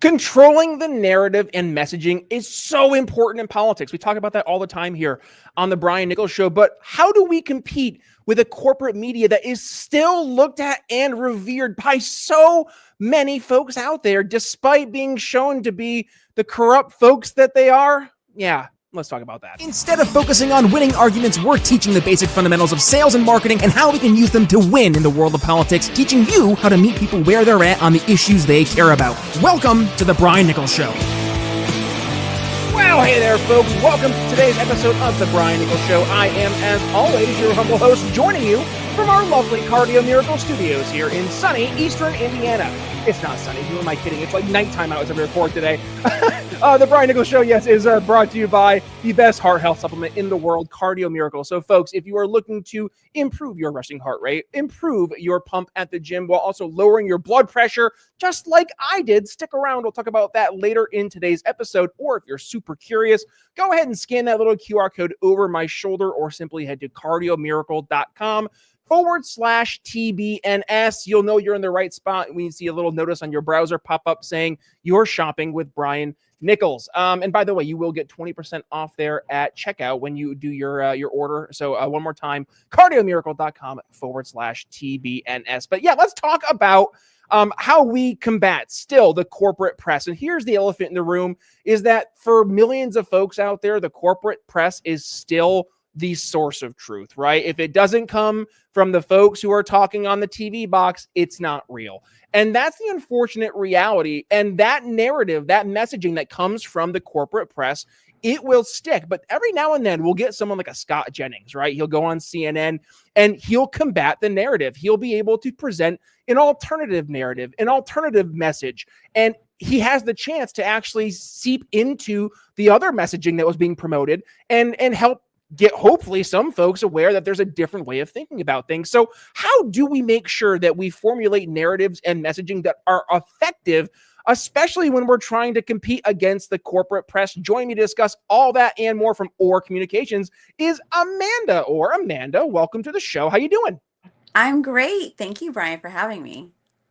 Controlling the narrative and messaging is so important in politics. We talk about that all the time here on the Brian Nichols Show. But how do we compete with a corporate media that is still looked at and revered by so many folks out there, despite being shown to be the corrupt folks that they are? Yeah, let's talk about that. Instead of focusing on winning arguments, we're teaching the basic fundamentals of sales and marketing and how we can use them to win in the world of politics, teaching you how to meet people where they're at on the issues they care about. Welcome to the Brian Nichols Show. Well, hey there, folks. Welcome to today's episode of the Brian Nichols Show. I am, as always, your humble host, joining you from our lovely Cardio Miracle Studios here in sunny Eastern Indiana. It's not sunny. Who am I kidding? It's like nighttime out as I record today. The Brian Nichols Show, yes, is brought to you by the best heart health supplement in the world, Cardio Miracle. So, folks, if you are looking to improve your resting heart rate, improve your pump at the gym while also lowering your blood pressure, just like I did, stick around. We'll talk about that later in today's episode. Or if you're super curious, go ahead and scan that little QR code over my shoulder or simply head to cardiomiracle.com/TBNS. You'll know you're in the right spot when you see a little notice on your browser pop up saying you're shopping with Brian Nichols. And by the way, you will get 20% off there at checkout when you do your order. So one more time, cardiomiracle.com/TBNS. But yeah, let's talk about how we combat still the corporate press. And here's the elephant in the room is that for millions of folks out there, the corporate press is still the source of truth, right? If it doesn't come from the folks who are talking on the TV box, it's not real. And that's the unfortunate reality. And that narrative, that messaging that comes from the corporate press, it will stick. But every now and then we'll get someone like a Scott Jennings, right? He'll go on CNN and he'll combat the narrative. He'll be able to present an alternative narrative, an alternative message. And he has the chance to actually seep into the other messaging that was being promoted and help get hopefully some folks aware that there's a different way of thinking about things. So how do we make sure that we formulate narratives and messaging that are effective, especially when we're trying to compete against the corporate press? Join me to discuss all that and more from OR Communications is Amanda. Or Amanda, welcome to the show. How you doing? I'm great. Thank you, Brian, for having me.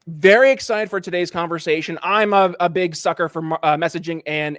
Very excited for today's conversation. I'm a big sucker for messaging and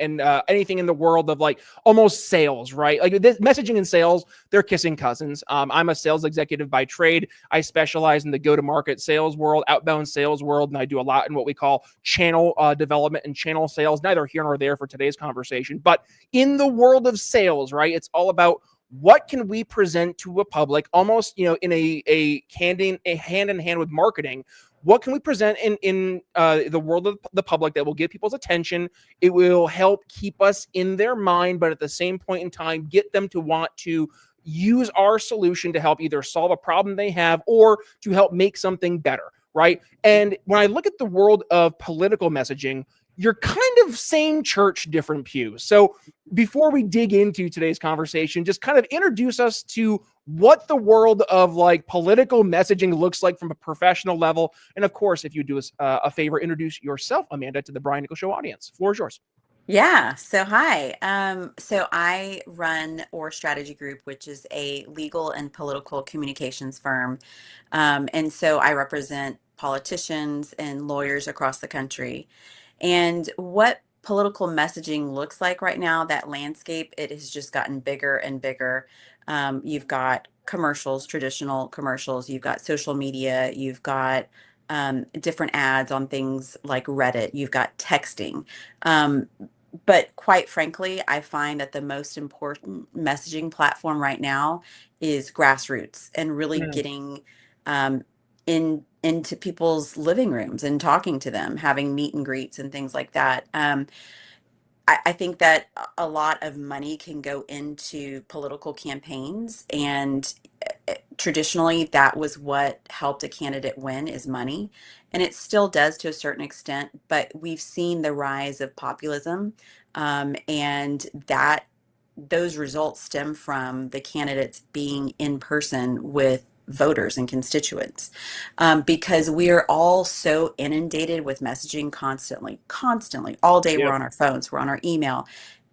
anything in the world of like almost sales, right? Like this messaging and sales, they're kissing cousins. I'm a sales executive by trade. I specialize in the go-to-market sales world, outbound sales world, and I do a lot in what we call channel development and channel sales. Neither here nor there for today's conversation, but in the world of sales, right? It's all about what can we present to a public, almost in a hand in hand with marketing. What can we present in the world of the public that will get people's attention? It will help keep us in their mind, but at the same point in time, get them to want to use our solution to help either solve a problem they have or to help make something better, right? And when I look at the world of political messaging, you're kind of same church, different pews. So before we dig into today's conversation, just kind of introduce us to what the world of like political messaging looks like from a professional level. And of course, if you do us a favor, introduce yourself, Amanda, to the Brian Nichols Show audience. Floor is yours. Yeah. So hi. So I run OR Strategy Group, which is a legal and political communications firm. And so I represent politicians and lawyers across the country. And what political messaging looks like right now, that landscape, it has just gotten bigger and bigger. You've got commercials, traditional commercials, you've got social media, you've got different ads on things like Reddit, you've got texting. But quite frankly, I find that the most important messaging platform right now is grassroots and really getting into people's living rooms and talking to them, having meet and greets and things like that. I think that a lot of money can go into political campaigns, and traditionally that was what helped a candidate win, is money, and it still does to a certain extent, but we've seen the rise of populism, and that those results stem from the candidates being in person with voters and constituents, because we are all so inundated with messaging constantly, all day. We're on our phones, we're on our email,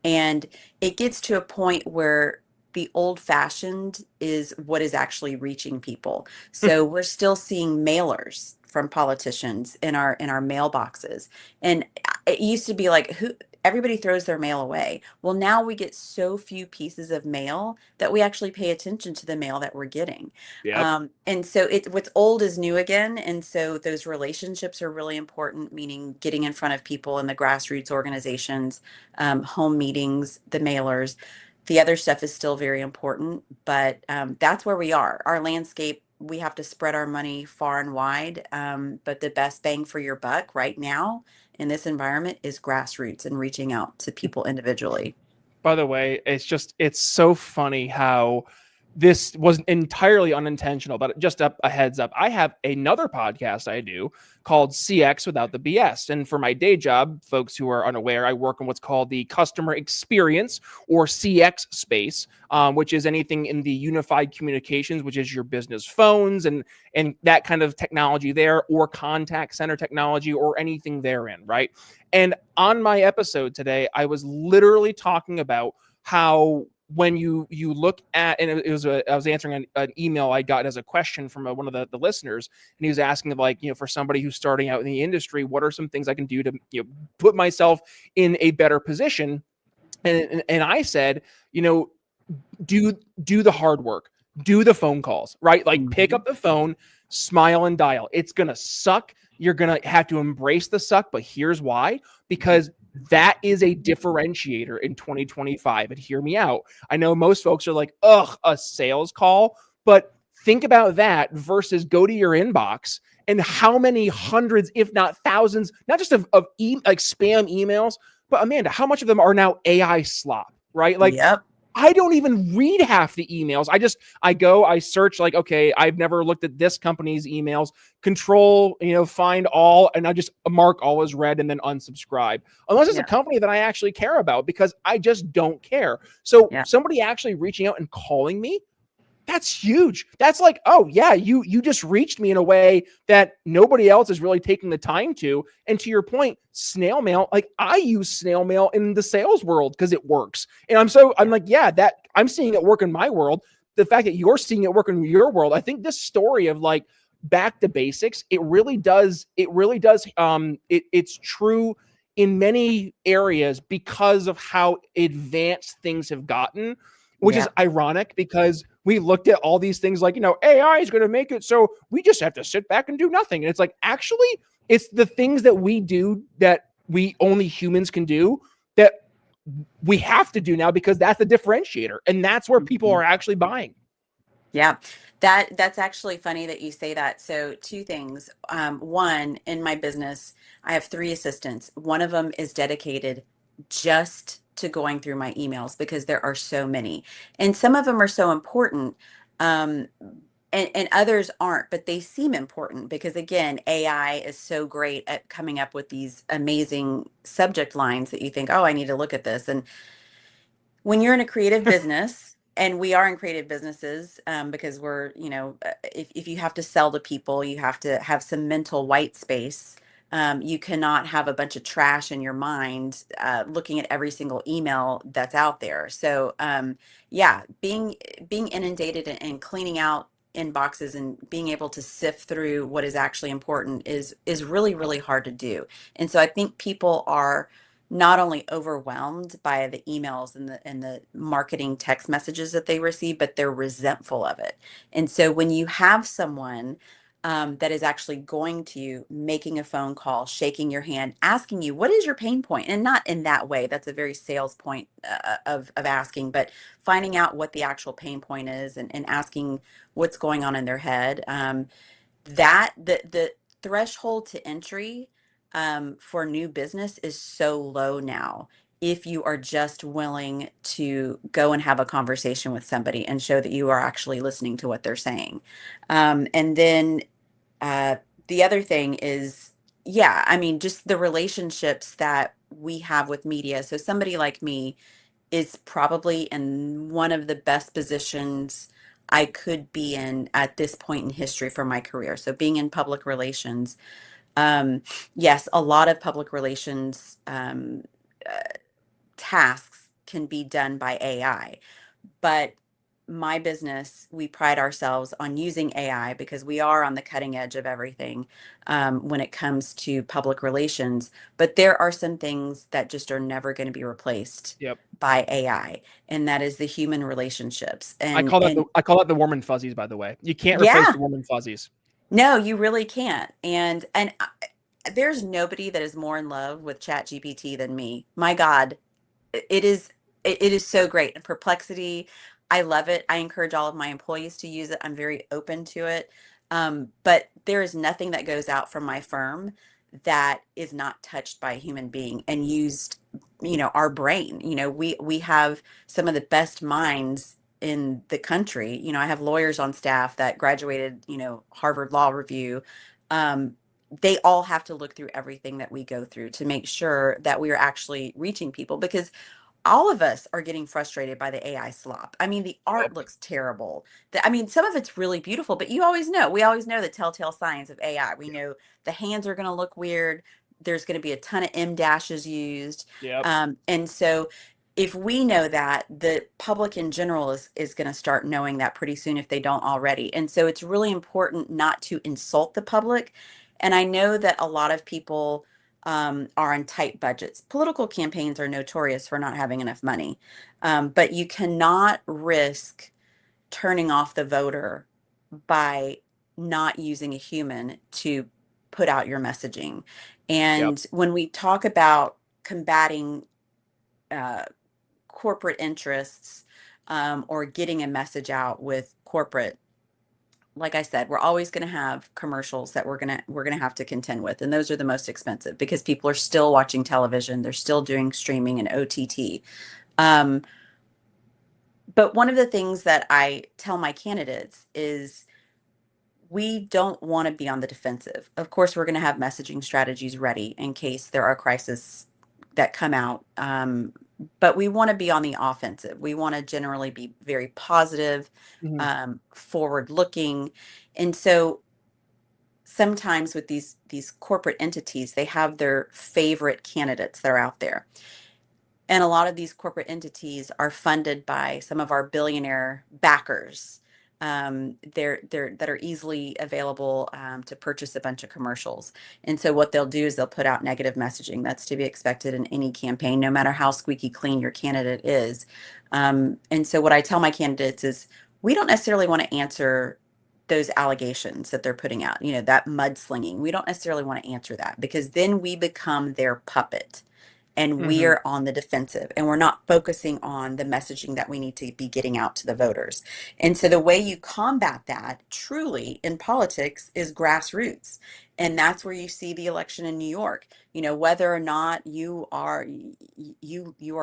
and it gets to a point where the old fashioned is what is actually reaching people. So we're still seeing mailers from politicians in our mailboxes. And it used to be like who everybody throws their mail away. Well, now we get so few pieces of mail that we actually pay attention to the mail that we're getting. Yep. And so what's old is new again. And so those relationships are really important, meaning getting in front of people in the grassroots organizations, home meetings, the mailers. The other stuff is still very important, but that's where we are. Our landscape, we have to spread our money far and wide. But the best bang for your buck right now in this environment is grassroots and reaching out to people individually. By the way, it's so funny how this was entirely unintentional, but just a heads up. I have another podcast I do called CX Without the BS. And for my day job, folks who are unaware, I work in what's called the customer experience or CX space, which is anything in the unified communications, which is your business phones and that kind of technology there, or contact center technology or anything therein, right? And on my episode today, I was literally talking about how when you look at, and I was answering an email I got as a question from one of the listeners, and he was asking like, for somebody who's starting out in the industry, what are some things I can do to put myself in a better position? And I said, do the hard work, do the phone calls, right? Like pick Mhm. up the phone, smile and dial. It's gonna suck. You're gonna have to embrace the suck, but here's why: because that is a differentiator in 2025. And hear me out. I know most folks are like, ugh, a sales call, but think about that versus go to your inbox and how many hundreds, if not thousands, not just of like spam emails, but Amanda, how much of them are now AI slop, right? Like Yep. I don't even read half the emails. I search like, okay, I've never looked at this company's emails, control, find all, and I just mark all as read and then unsubscribe. Unless it's a Yeah. company that I actually care about, because I just don't care. So Yeah. somebody actually reaching out and calling me, that's huge. That's like, oh yeah, you just reached me in a way that nobody else is really taking the time to. And to your point, snail mail, like I use snail mail in the sales world because it works. And I'm Yeah. like, yeah, that I'm seeing it work in my world. The fact that you're seeing it work in your world, I think this story of like back to basics, it's true in many areas because of how advanced things have gotten, which is Yeah. ironic because we looked at all these things like, AI is going to make it so we just have to sit back and do nothing. And it's like, actually, it's the things that we do that we only humans can do that we have to do now because that's the differentiator. And that's where people Mhm. are actually buying. Yeah, that's actually funny that you say that. So two things. One, in my business, I have three assistants. One of them is dedicated just to going through my emails because there are so many, and some of them are so important, um, and others aren't, but they seem important because again, AI is so great at coming up with these amazing subject lines that you think, oh, I need to look at this, and when you're in a creative business, and we are in creative businesses, because we're, if you have to sell to people, you have to have some mental white space. You cannot have a bunch of trash in your mind, looking at every single email that's out there. So, yeah, being inundated and cleaning out inboxes and being able to sift through what is actually important is really really hard to do. And so I think people are not only overwhelmed by the emails and the marketing text messages that they receive, but they're resentful of it. And so when you have someone, that is actually going to you, making a phone call, shaking your hand, asking you, what is your pain point? And not in that way, that's a very sales point, of asking, but finding out what the actual pain point is, and asking what's going on in their head. That the threshold to entry, for new business is so low now. If you are just willing to go and have a conversation with somebody and show that you are actually listening to what they're saying. And then, uh, the other thing is, yeah, I mean, just the relationships that we have with media. So somebody like me is probably in one of the best positions I could be in at this point in history for my career. So being in public relations, um, yes, a lot of public relations, uh, tasks can be done by AI, but my business, we pride ourselves on using AI because we are on the cutting edge of everything when it comes to public relations. But there are some things that just are never going to be replaced Yep. by AI, and that is the human relationships. I And call that and I call that the warm and fuzzies, by the way. You can't replace yeah, the warm and fuzzies. no, you really can't. There's nobody that is more in love with ChatGPT than me. My God, it is it is so great. And Perplexity, I love it. I encourage all of my employees to use it. I'm very open to it. But there is nothing that goes out from my firm that is not touched by a human being and used, our brain. We have some of the best minds in the country. I have lawyers on staff that graduated, Harvard Law Review. Um, they all have to look through everything that we go through to make sure that we are actually reaching people because all of us are getting frustrated by the AI slop. I mean, the art Yep. looks terrible. I mean, some of it's really beautiful, but we always know the telltale signs of AI. We know the hands are going to look weird. There's going to be a ton of M dashes used. Yep. And so if we know that, the public in general is going to start knowing that pretty soon if they don't already. And so it's really important not to insult the public. And I know that a lot of people are on tight budgets. Political campaigns are notorious for not having enough money, but you cannot risk turning off the voter by not using a human to put out your messaging. Yep. And when we talk about combating uh, corporate interests or getting a message out with corporate, like I said, we're always going to have commercials that we're going to have to contend with, and those are the most expensive because people are still watching television, they're still doing streaming and OTT. Um, but one of the things that I tell my candidates is we don't want to be on the defensive. Of course, we're going to have messaging strategies ready in case there are crises that come out. But we want to be on the offensive. We want to generally be very positive, Mhm. forward looking. And so sometimes with these corporate entities, they have their favorite candidates that are out there. And a lot of these corporate entities are funded by some of our billionaire backers. They're that are easily available to purchase a bunch of commercials. And so what they'll do is they'll put out negative messaging. That's to be expected in any campaign, no matter how squeaky clean your candidate is. And so what I tell my candidates is we don't necessarily want to answer those allegations that they're putting out, that mudslinging. We don't necessarily want to answer that because then we become their puppet and Mhm. we're on the defensive and we're not focusing on the messaging that we need to be getting out to the voters. And so the way you combat that truly in politics is grassroots. And that's where you see the election in New York. Whether or not you are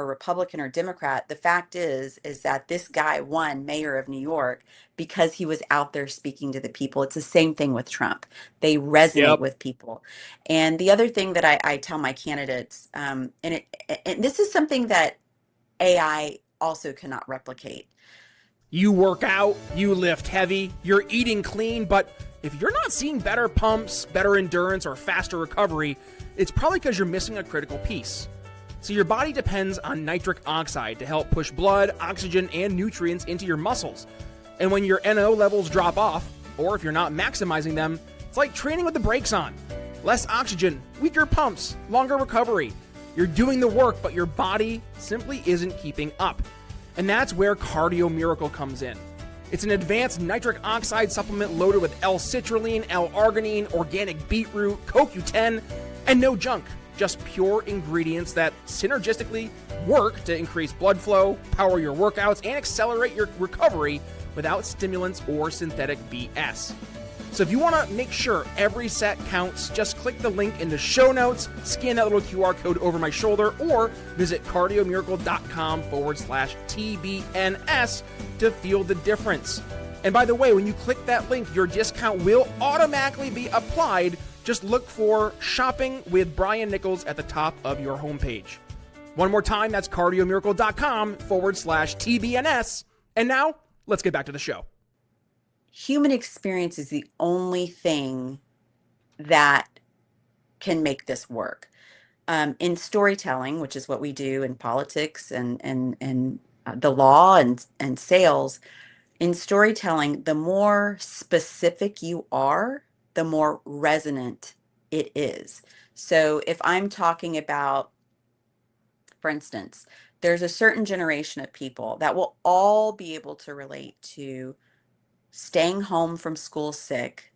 Republican or Democrat, the fact is that this guy won mayor of New York because he was out there speaking to the people. It's the same thing with Trump. They resonate Yep. with people. And the other thing that I tell my candidates, and this is something that AI also cannot replicate. You work out, you lift heavy, you're eating clean, but if you're not seeing better pumps, better endurance, or faster recovery, it's probably because you're missing a critical piece. So your body depends on nitric oxide to help push blood, oxygen, and nutrients into your muscles. And when your NO levels drop off, or if you're not maximizing them, it's like training with the brakes on. Less oxygen, weaker pumps, longer recovery. You're doing the work, but your body simply isn't keeping up. And that's where Cardio Miracle comes in. It's an advanced nitric oxide supplement loaded with L-citrulline, L-arginine, organic beetroot, CoQ10, and no junk. Just pure ingredients that synergistically work to increase blood flow, power your workouts, and accelerate your recovery without stimulants or synthetic BS. So if you want to make sure every set counts, just click the link in the show notes, scan that little QR code over my shoulder, or visit cardiomiracle.com/TBNS to feel the difference. And by the way, when you click that link, your discount will automatically be applied. Just look for Shopping with Brian Nichols at the top of your homepage. One more time, that's cardiomiracle.com/TBNS. And now, let's get back to the show. Human experience is the only thing that can make this work. In storytelling, which is what we do in politics and the law and sales, In storytelling, the more specific you are, the more resonant it is. So if I'm talking about, for instance, there's a certain generation of people that will all be able to relate to staying home from school sick,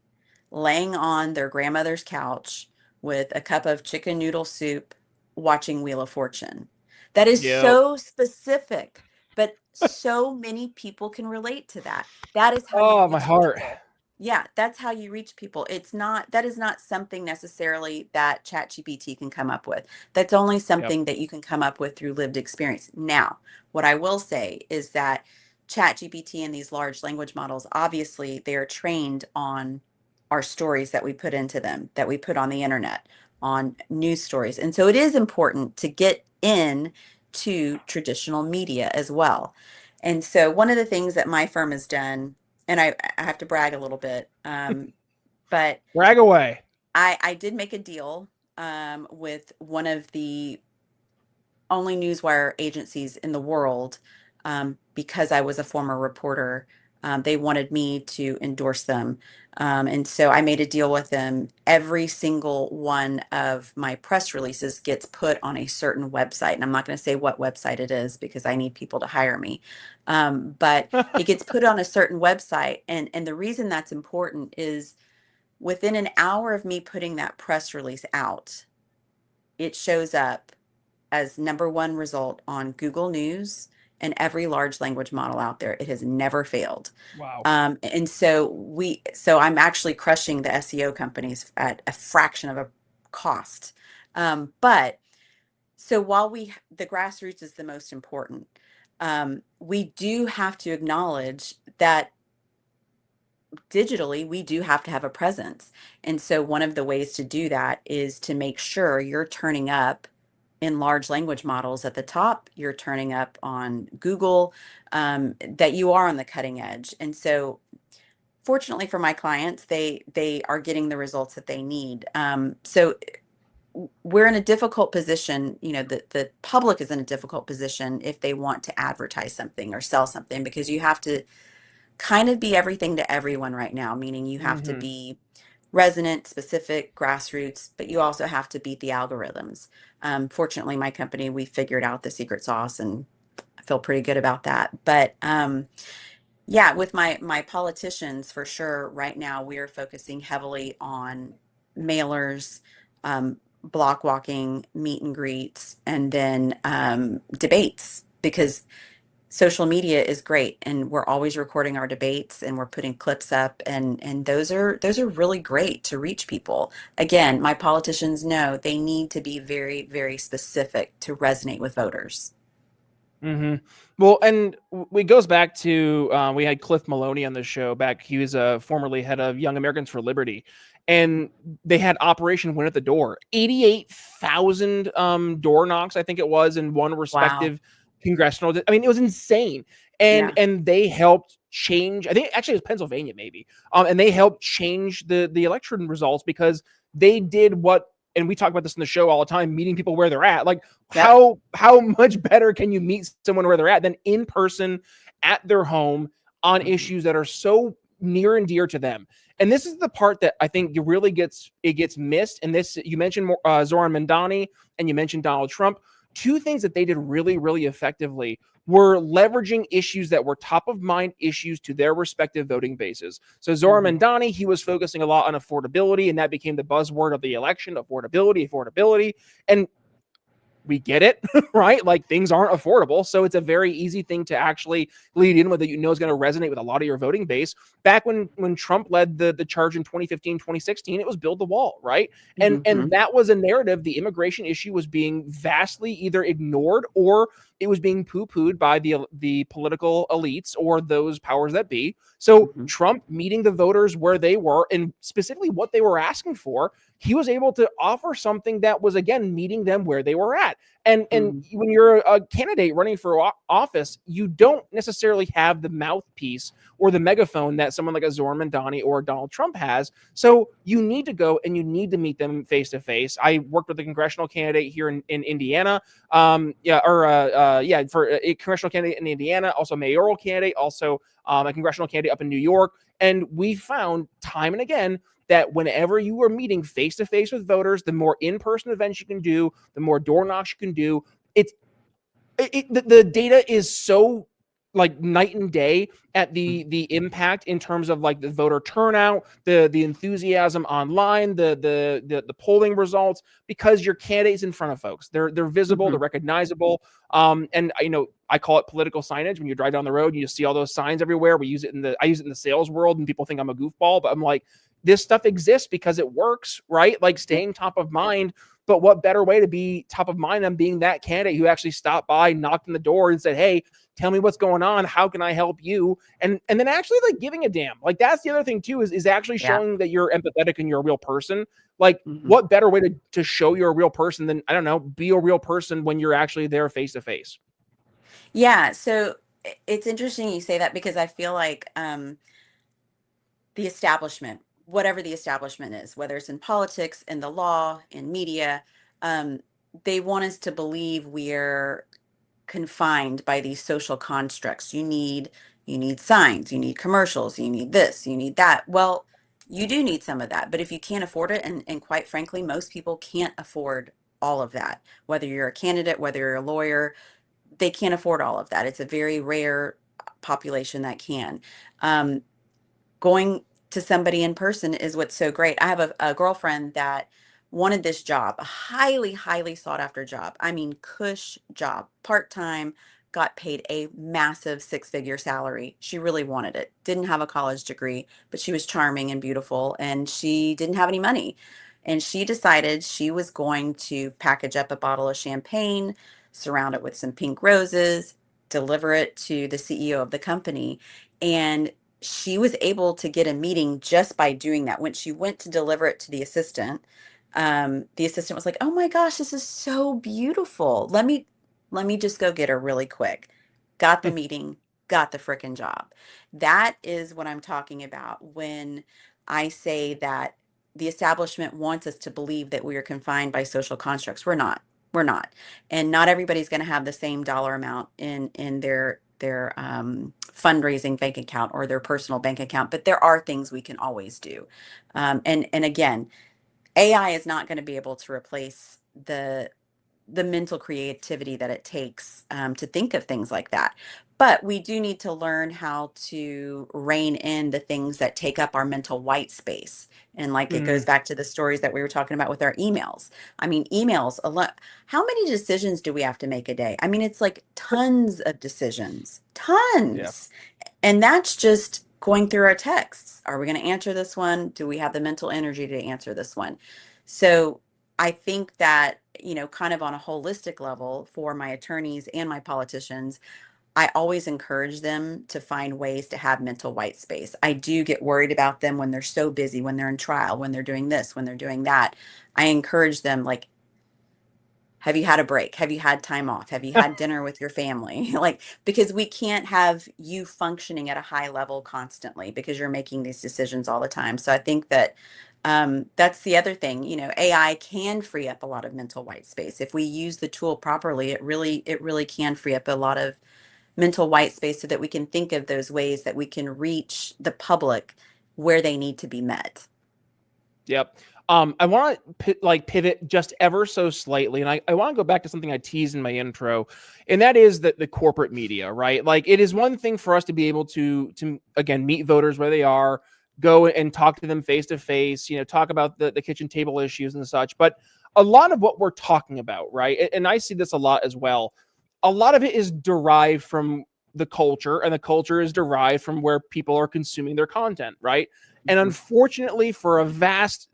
laying on their grandmother's couch with a cup of chicken noodle soup, watching Wheel of Fortune. That is Yep. so specific, but so many people can relate to that. That is how you Oh, my reach heart. people. Yeah, that's how you reach people. That is not something necessarily that ChatGPT can come up with. That's only Yep. something that you can come up with through lived experience. Now, what I will say is that ChatGPT and these large language models, obviously, they are trained on our stories that we put into them, that we put on the internet, on news stories. And so it is important to get in to traditional media as well. And so one of the things that my firm has done, and I have to brag a little bit, but Brag away. I did make a deal with one of the only newswire agencies in the world, because I was a former reporter. They wanted me to endorse them. And so I made a deal with them. Every single one of my press releases gets put on a certain website. And I'm not going to say what website it is because I need people to hire me. But it gets put on a certain website. And the reason that's important is within an hour of me putting that press release out, it shows up as number one result on Google News and every large language model out there. It has never failed. Wow. And so I'm actually crushing the SEO companies at a fraction of a cost. But so while the grassroots is the most important, we do have to acknowledge that digitally we do have to have a presence. And so one of the ways to do that is to make sure you're turning up in large language models at the top, you're turning up on Google, that you are on the cutting edge. And so fortunately for my clients, they are getting the results that they need. So we're in a difficult position. The public is in a difficult position if they want to advertise something or sell something, because you have to kind of be everything to everyone right now, meaning you have to Mm-hmm. be resonant, specific, grassroots, but you also have to beat the algorithms. Fortunately, my company, we figured out the secret sauce, and I feel pretty good about that. But yeah, with my politicians, for sure, right now we are focusing heavily on mailers, block walking, meet and greets, and then debates, because social media is great and we're always recording our debates and we're putting clips up, and those are really great to reach people. Again, my politicians know they need to be very, very specific to resonate with voters. Mm-hmm. Well, and it goes back to we had Cliff Maloney on the show back. He was formerly head of Young Americans for Liberty, and they had Operation Win at the Door. 88,000 door knocks, I think it was, in one Wow. respective congressional. I mean, it was insane, and Yeah. and they helped change. I think actually it was Pennsylvania, maybe, and they helped change the election results because they did what. And we talk about this in the show all the time, meeting people where they're at. Like, Yep. how much better can you meet someone where they're at than in person at their home on Mhm. issues that are so near and dear to them? And this is the part that I think gets missed. And this, you mentioned Zoran Mandani and you mentioned Donald Trump. Two things that they did really, really effectively were leveraging issues that were top of mind issues to their respective voting bases. So Zoran Mhm. Mandani, he was focusing a lot on affordability, and that became the buzzword of the election: affordability. And we get it, right? Like, things aren't affordable. So it's a very easy thing to actually lead in with that is going to resonate with a lot of your voting base. Back when Trump led the charge in 2015, 2016, it was build the wall, right? And Mhm. that was a narrative. The immigration issue was being vastly either ignored or it was being poo-pooed by the political elites or those powers that be. So Mhm. Trump meeting the voters where they were and specifically what they were asking for he was able to offer something that was, again, meeting them where they were at. And Mhm. when you're a candidate running for office, you don't necessarily have the mouthpiece or the megaphone that someone like a Zoran Mandani or Donald Trump has. So you need to go and you need to meet them face to face. I worked with a congressional candidate here in Indiana. For a congressional candidate in Indiana, also a mayoral candidate, also a congressional candidate up in New York. And we found time and again that whenever you are meeting face to face with voters, the more in-person events you can do, the more door knocks you can do. The data is so like night and day at the impact in terms of like the voter turnout, the enthusiasm online, the polling results, because your candidate's in front of folks. They're visible, they're Mhm. recognizable. And I call it political signage. When you drive down the road, you just see all those signs everywhere. I use it in the sales world, and people think I'm a goofball, but I'm like, this stuff exists because it works, right? Like Yeah. staying top of mind. But what better way to be top of mind than being that candidate who actually stopped by, knocked on the door, and said, "Hey, tell me what's going on. How can I help you?" And then actually like giving a damn. Like that's the other thing too, is actually Yeah. showing that you're empathetic and you're a real person. Like Mhm. what better way to show you're a real person than, I don't know, be a real person when you're actually there face to face. Yeah. So it's interesting you say that because I feel like the establishment, whatever the establishment is, whether it's in politics, in the law, in media, um, they want us to believe we're confined by these social constructs. You need signs, you need commercials, you need this, you need that. Well, you do need some of that, but if you can't afford it, and quite frankly, most people can't afford all of that. Whether you're a candidate, whether you're a lawyer, they can't afford all of that. It's a very rare population that can. Um, Going to somebody in person is what's so great. I have a girlfriend that wanted this job, a highly, highly sought after job. I mean, cush job, part time, got paid a massive six-figure salary. She really wanted it. Didn't have a college degree, but she was charming and beautiful, and she didn't have any money. And she decided she was going to package up a bottle of champagne, surround it with some pink roses, deliver it to the CEO of the company. And she was able to get a meeting just by doing that. When she went to deliver it to the assistant was like, "Oh my gosh, this is so beautiful. Let me just go get her really quick." Got the meeting, got the frickin' job. That is what I'm talking about when I say that the establishment wants us to believe that we are confined by social constructs. We're not. We're not. And not everybody's going to have the same dollar amount in their fundraising bank account or their personal bank account, but there are things we can always do. And again, AI is not going to be able to replace the mental creativity that it takes to think of things like that. But we do need to learn how to rein in the things that take up our mental white space. And like it goes Mm, back to the stories that we were talking about with our emails. I mean, emails alone. How many decisions do we have to make a day? I mean, it's like tons of decisions, yeah. tons. And that's just going through our texts. Are we going to answer this one? Do we have the mental energy to answer this one? So I think that, kind of on a holistic level for my attorneys and my politicians, I always encourage them to find ways to have mental white space. I do get worried about them when they're so busy, when they're in trial, when they're doing this, when they're doing that. I encourage them, like, have you had a break? Have you had time off? Have you had dinner with your family? Like, because we can't have you functioning at a high level constantly because you're making these decisions all the time. So I think that that's the other thing. AI can free up a lot of mental white space if we use the tool properly. It really can free up a lot of mental white space so that we can think of those ways that we can reach the public where they need to be met. Yep. I want to pivot just ever so slightly, and I want to go back to something I teased in my intro, and that is that the corporate media, right? Like it is one thing for us to be able to again meet voters where they are, go and talk to them face to face, talk about the kitchen table issues and such. But a lot of what we're talking about, right? And I see this a lot as well. A lot of it is derived from the culture, and the culture is derived from where people are consuming their content, right? And Mhm. unfortunately, for a vast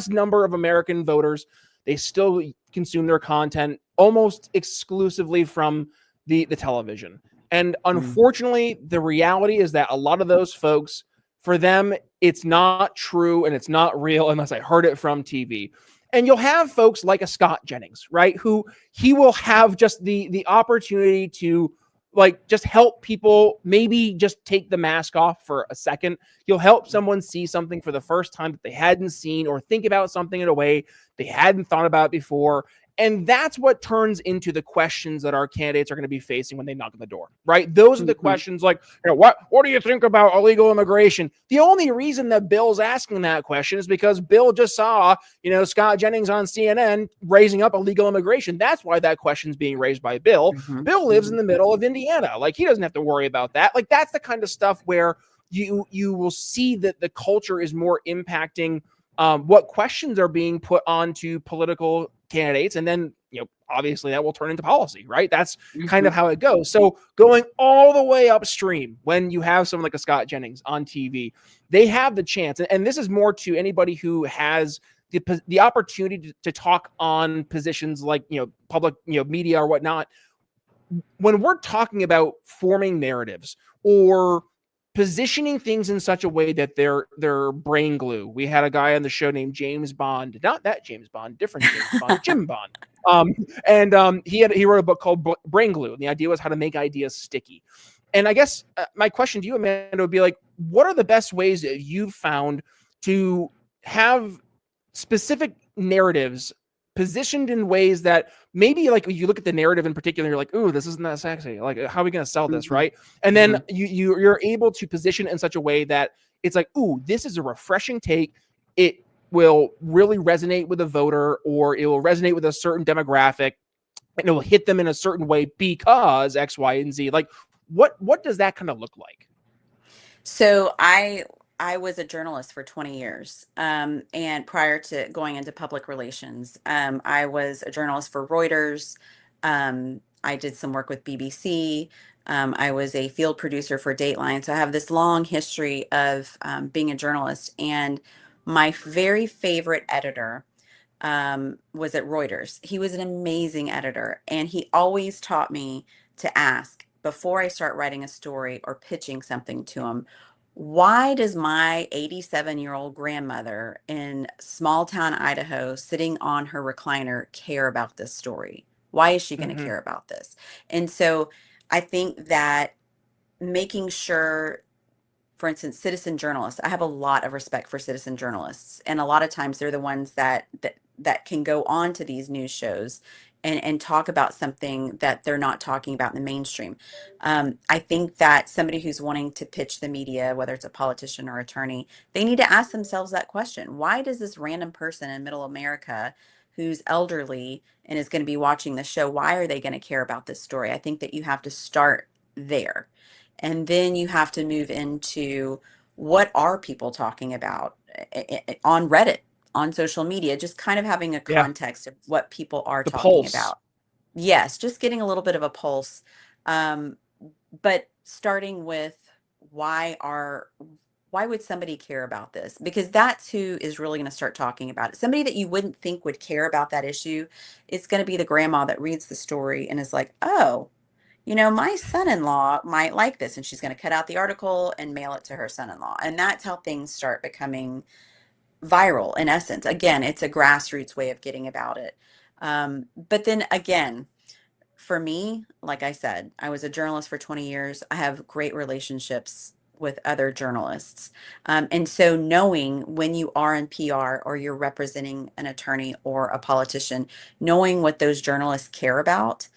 number of American voters, they still consume their content almost exclusively from the television. And Mhm. unfortunately, the reality is that a lot of those folks, for them, it's not true and it's not real unless I heard it from TV. And you'll have folks like a Scott Jennings, right? Who he will have just the opportunity to like just help people maybe just take the mask off for a second. He'll help someone see something for the first time that they hadn't seen, or think about something in a way they hadn't thought about before. And that's what turns into the questions that our candidates are going to be facing when they knock on the door, right? Those are the questions like, what do you think about illegal immigration? The only reason that Bill's asking that question is because Bill just saw, Scott Jennings on CNN raising up illegal immigration. That's why that question's being raised by Bill. Bill lives in the middle of Indiana. Like, he doesn't have to worry about that. Like, that's the kind of stuff where you will see that the culture is more impacting what questions are being put onto political candidates. And then, obviously that will turn into policy, right? That's kind of how it goes. So going all the way upstream, when you have someone like a Scott Jennings on TV, they have the chance. And this is more to anybody who has the opportunity to talk on positions like, public, media or whatnot. When we're talking about forming narratives or positioning things in such a way that they're brain glue. We had a guy on the show named James Bond, not that James Bond, different James Bond, Jim Bond. He wrote a book called Brain Glue, and the idea was how to make ideas sticky. And I guess my question to you, Amanda, would be like, what are the best ways that you've found to have specific narratives positioned in ways that maybe, like, you look at the narrative in particular, you're like, ooh, this isn't that sexy. Like, how are we going to sell this, right? And then you're able to position it in such a way that it's like, ooh, this is a refreshing take. It will really resonate with a voter, or it will resonate with a certain demographic, and it will hit them in a certain way because X, Y, and Z. Like, what does that kind of look like? So I was a journalist for 20 years. And prior to going into public relations, I was a journalist for Reuters. I did some work with BBC. I was a field producer for Dateline. So I have this long history of being a journalist. And my very favorite editor was at Reuters. He was an amazing editor. And he always taught me to ask, before I start writing a story or pitching something to him, why does my 87-year-old grandmother in small town Idaho sitting on her recliner care about this story? Why is she going to care about this? And so I think that making sure, for instance, citizen journalists, I have a lot of respect for citizen journalists. And a lot of times they're the ones that can go on to these news shows and talk about something that they're not talking about in the mainstream. I think that somebody who's wanting to pitch the media, whether it's a politician or attorney, they need to ask themselves that question. Why does this random person in middle America who's elderly and is going to be watching the show, why are they going to care about this story? I think that you have to start there. And then you have to move into, what are people talking about on Reddit, on social media, just kind of having a context of what people are The talking pulse. about. Yes, just getting a little bit of a pulse. But starting with, why would somebody care about this? Because that's who is really going to start talking about it. Somebody that you wouldn't think would care about that issue, it's going to be the grandma that reads the story and is like, oh, my son-in-law might like this, and she's going to cut out the article and mail it to her son-in-law. And that's how things start becoming viral, in essence. Again, it's a grassroots way of getting about it. But then again, for me, like I said, I was a journalist for 20 years. I have great relationships with other journalists. And so knowing when you are in PR or you're representing an attorney or a politician, knowing what those journalists care about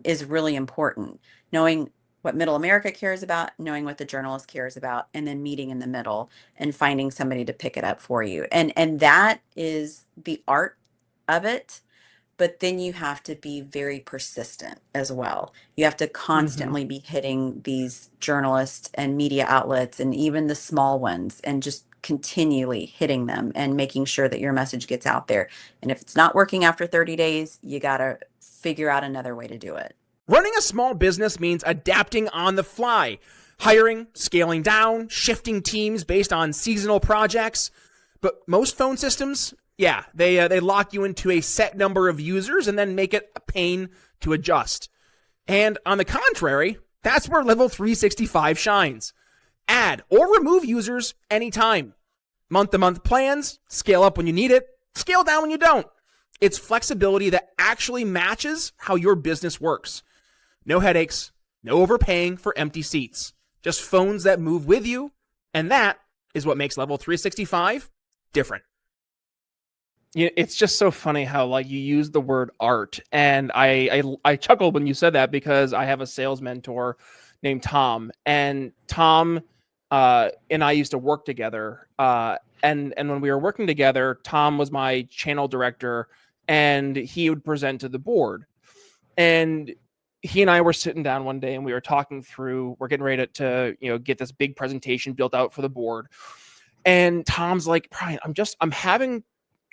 is really important. Knowing what middle America cares about, knowing what the journalist cares about, and then meeting in the middle and finding somebody to pick it up for you. And that is the art of it. But then you have to be very persistent as well. You have to constantly be hitting these journalists and media outlets, and even the small ones, and just continually hitting them and making sure that your message gets out there. And if it's not working after 30 days, you got to figure out another way to do it. Running a small business means adapting on the fly, hiring, scaling down, shifting teams based on seasonal projects. But most phone systems, they lock you into a set number of users and then make it a pain to adjust. And on the contrary, that's where Level 365 shines. Add or remove users anytime. Month-to-month plans, scale up when you need it, scale down when you don't. It's flexibility that actually matches how your business works. No headaches, no overpaying for empty seats. Just phones that move with you, and that is what makes Level 365 different. It's just so funny how like you use the word art, and I chuckled when you said that because I have a sales mentor named Tom, and Tom and I used to work together. And when we were working together, Tom was my channel director, and he would present to the board. And he and I were sitting down one day, and we were talking through. We're getting ready to get this big presentation built out for the board. And Tom's like, Brian,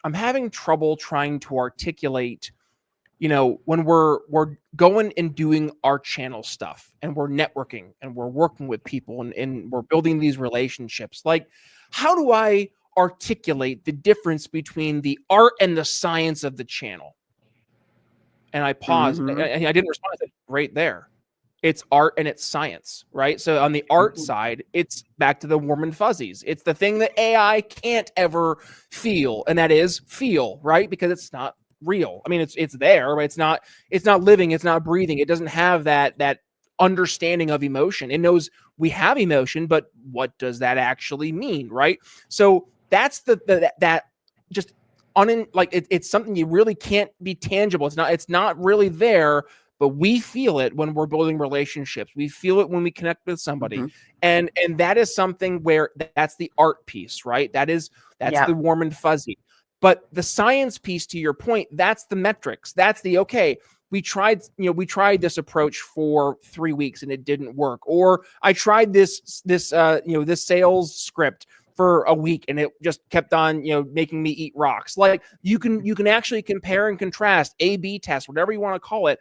I'm having trouble trying to articulate, when we're going and doing our channel stuff and we're networking and we're working with people and we're building these relationships. Like, how do I articulate the difference between the art and the science of the channel? And I paused. Mm-hmm. I didn't respond. I said, right there. It's art and it's science, right? So on the art Mm-hmm. side, it's back to the warm and fuzzies. It's the thing that AI can't ever feel, and that is feel, right? Because it's not real. I mean, it's there, but it's not living, it's not breathing. It doesn't have that understanding of emotion. It knows we have emotion, but what does that actually mean, right? So that's that just it's something you really can't be tangible. It's not really there, but we feel it when we're building relationships. We feel it when we connect with somebody. Mm-hmm. And that is something where that's the art piece, right? That's Yep. the warm and fuzzy. But the science piece, to your point, that's the metrics. That's the, okay, we tried this approach for 3 weeks and it didn't work. Or I tried this sales script for a week and it just kept on, making me eat rocks. Like you can actually compare and contrast, A/B test, whatever you want to call it,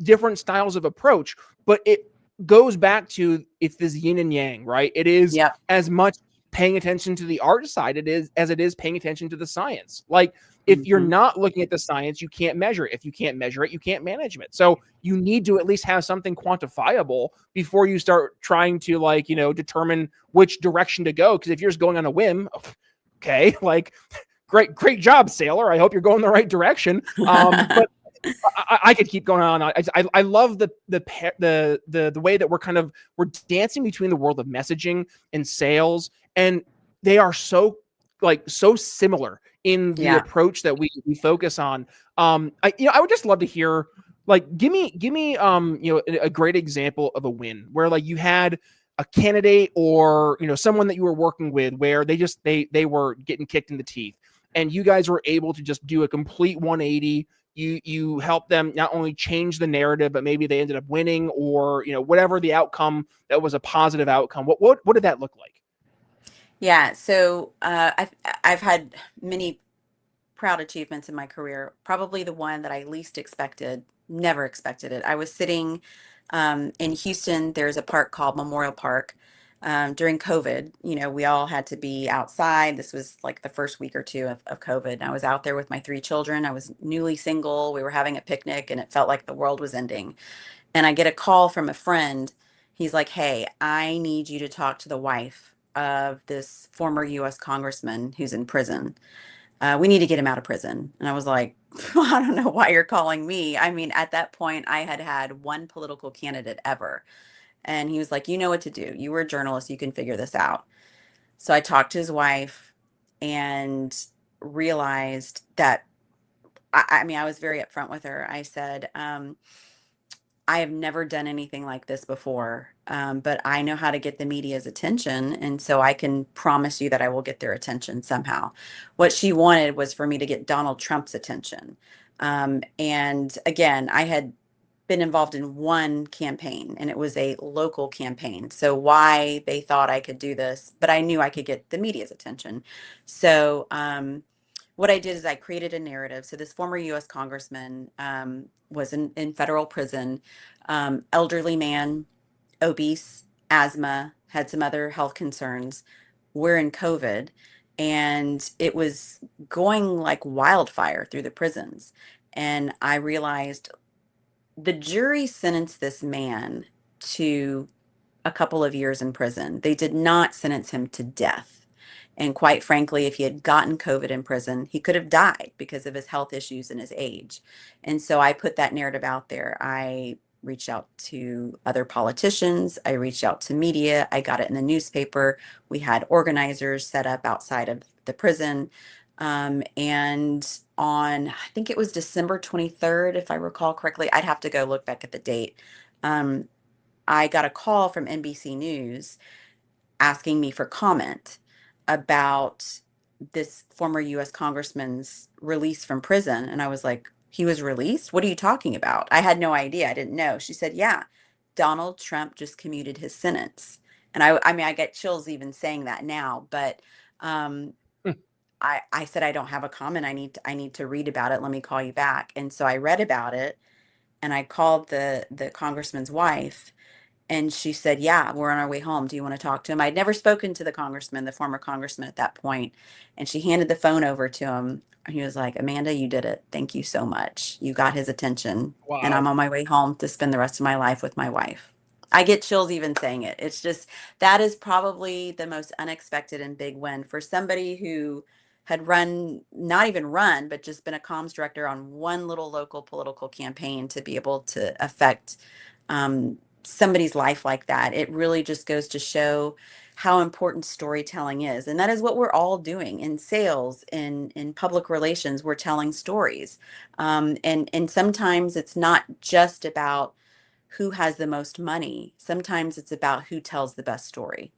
different styles of approach, but it goes back to it's this yin and yang, right? It is Yep. as much paying attention to the art side it is paying attention to the science. Like if you're Mm-hmm. not looking at the science, you can't measure it. If you can't measure it, you can't manage it. So you need to at least have something quantifiable before you start trying to determine which direction to go. Because if you're just going on a whim, okay, like great job, sailor. I hope you're going the right direction. But I could keep going on. I love the way that we're dancing between the world of messaging and sales, and they are so similar in the Yeah. approach that we focus on. I would just love to hear, like, give me a great example of a win where like you had a candidate or someone that you were working with where they were getting kicked in the teeth, and you guys were able to just do a complete 180. You help them not only change the narrative, but maybe they ended up winning, or whatever the outcome that was a positive outcome. What did that look like? Yeah. So I've had many proud achievements in my career. Probably the one that I least expected, never expected it. I was sitting in Houston. There's a park called Memorial Park. During COVID, we all had to be outside. This was like the first week or two of COVID. And I was out there with my 3 children. I was newly single. We were having a picnic and it felt like the world was ending. And I get a call from a friend. He's like, "Hey, I need you to talk to the wife of this former US congressman who's in prison. We need to get him out of prison." And I was like, "I don't know why you're calling me." I mean, at that point, I had had one political candidate ever. And he was like, "You know what to do. You were a journalist. You can figure this out." So I talked to his wife and realized that, I mean, I was very upfront with her. I said, "I have never done anything like this before, but I know how to get the media's attention. And so I can promise you that I will get their attention somehow." What she wanted was for me to get Donald Trump's attention. And again, I had been involved in one campaign and it was a local campaign. So why they thought I could do this, but I knew I could get the media's attention. So what I did is I created a narrative. So this former US congressman was in federal prison, elderly man, obese, asthma, had some other health concerns. We're in COVID, and it was going like wildfire through the prisons. And I realized the jury sentenced this man to a couple of years in prison. They did not sentence him to death. And quite frankly, if he had gotten COVID in prison, he could have died because of his health issues and his age. And so I put that narrative out there. I reached out to other politicians. I reached out to media. I got it in the newspaper. We had organizers set up outside of the prison. And on, I think it was December 23rd, if I recall correctly, I'd have to go look back at the date. Um, I got a call from NBC News asking me for comment about this former US congressman's release from prison. And I was like, he was released? What are you talking about? I had no idea. I didn't know. She said, yeah, Donald Trump just commuted his sentence. And I mean, I get chills even saying that now, but um, I said, I don't have a comment. I need to read about it. Let me call you back. And so I read about it and I called the congressman's wife and she said, yeah, we're on our way home. Do you want to talk to him? I'd never spoken to the congressman, the former congressman at that point. And she handed the phone over to him. He was like, Amanda, you did it. Thank you so much. You got his attention. And I'm Wow. on my way home to spend the rest of my life with my wife. I get chills even saying it. It's just, that is probably the most unexpected and big win for somebody who had run, not even run, but just been a comms director on one little local political campaign to be able to affect somebody's life like that. It really just goes to show how important storytelling is. And that is what we're all doing in sales, in public relations. We're telling stories. And sometimes it's not just about who has the most money. Sometimes it's about who tells the best story.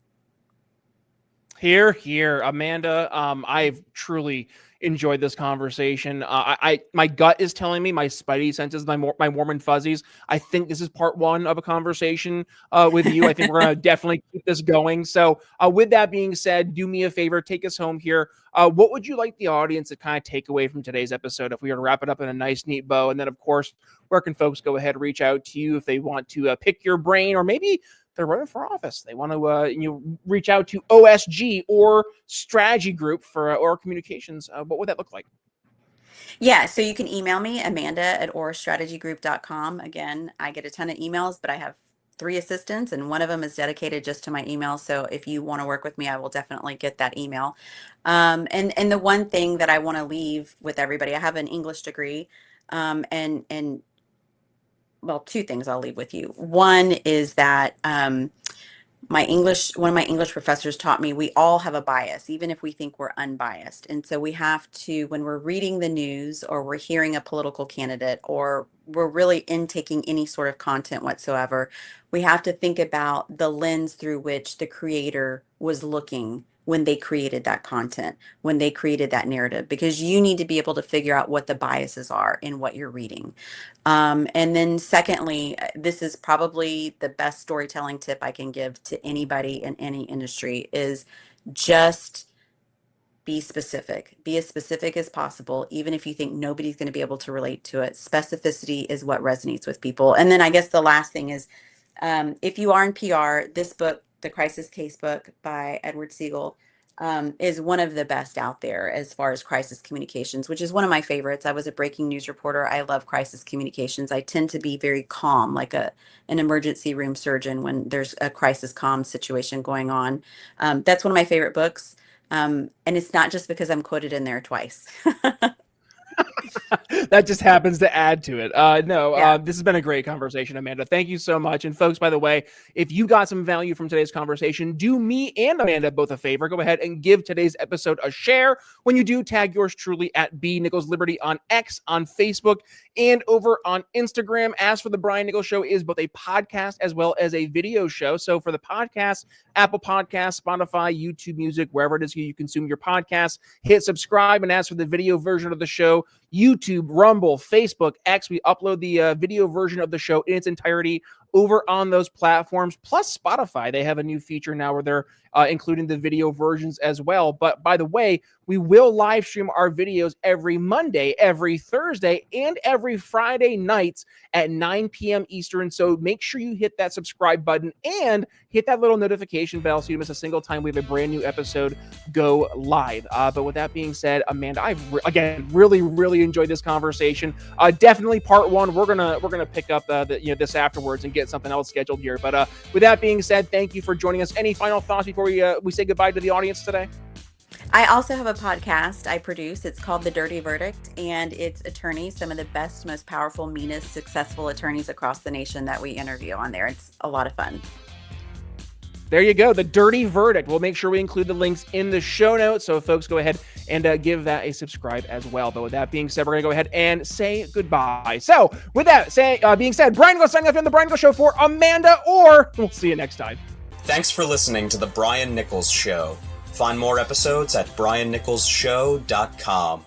Here, here, Amanda. I've truly enjoyed this conversation. My gut is telling me, my spidey senses, my warm and fuzzies. I think this is part one of a conversation with you. I think we're gonna definitely keep this going. So, with that being said, do me a favor, take us home here. What would you like the audience to kind of take away from today's episode? If we were to wrap it up in a nice, neat bow, and then of course, where can folks go ahead, reach out to you if they want to pick your brain, or maybe they're running for office, they want to reach out to OSG or strategy group for or communications, what would that look like? Yeah, so you can email me, amanda@orstrategygroup.com. Again, I get a ton of emails, but I have three assistants and one of them is dedicated just to my email. So if you want to work with me, I will definitely get that email. And the one thing that I want to leave with everybody, I have an English degree, and well, two things I'll leave with you. One is that one of my English professors taught me we all have a bias, even if we think we're unbiased. And so we have to, when we're reading the news or we're hearing a political candidate or we're really intaking any sort of content whatsoever, we have to think about the lens through which the creator was looking when they created that content, when they created that narrative, because you need to be able to figure out what the biases are in what you're reading. And then secondly, this is probably the best storytelling tip I can give to anybody in any industry is just be specific. Be as specific as possible, even if you think nobody's going to be able to relate to it. Specificity is what resonates with people. And then I guess the last thing is, if you are in PR, this book, The Crisis Casebook by Edward Siegel, is one of the best out there as far as crisis communications, which is one of my favorites. I was a breaking news reporter. I love crisis communications. I tend to be very calm, like an emergency room surgeon when there's a crisis comm situation going on. That's one of my favorite books. And it's not just because I'm quoted in there twice. That just happens to add to it. Yeah. This has been a great conversation, Amanda. Thank you so much. And folks, by the way, if you got some value from today's conversation, do me and Amanda both a favor. Go ahead and give today's episode a share. When you do, tag yours truly at B Nichols Liberty on X, on Facebook, and over on Instagram. As for the Brian Nichols Show, is both a podcast as well as a video show. So for the podcast, Apple Podcasts, Spotify, YouTube Music, wherever it is you consume your podcasts, hit subscribe. And as for the video version of the show, YouTube, Rumble, Facebook, X, we upload the video version of the show in its entirety over on those platforms. Plus Spotify, they have a new feature now where they're including the video versions as well. But by the way, we will live stream our videos every Monday, every Thursday, and every Friday nights at 9 p.m. Eastern. So make sure you hit that subscribe button and hit that little notification bell so you miss a single time we have a brand new episode go live. But with that being said, Amanda, I've again really really enjoyed this conversation. Definitely part one. We're gonna pick up this afterwards and get something else scheduled here. But with that being said, thank you for joining us. Any final thoughts before we say goodbye to the audience today? I also have a podcast I produce. It's called The Dirty Verdict, and it's attorneys, some of the best, most powerful, meanest, successful attorneys across the nation that we interview on there. It's a lot of fun. There you go, The Dirty Verdict. We'll make sure we include the links in the show notes, so folks go ahead and give that a subscribe as well. But with that being said, we're going to go ahead and say goodbye. So with that being said, Brian Nichols signing off on The Brian Nichols Show for Amanda Orr. We'll see you next time. Thanks for listening to The Brian Nichols Show. Find more episodes at briannicholsshow.com.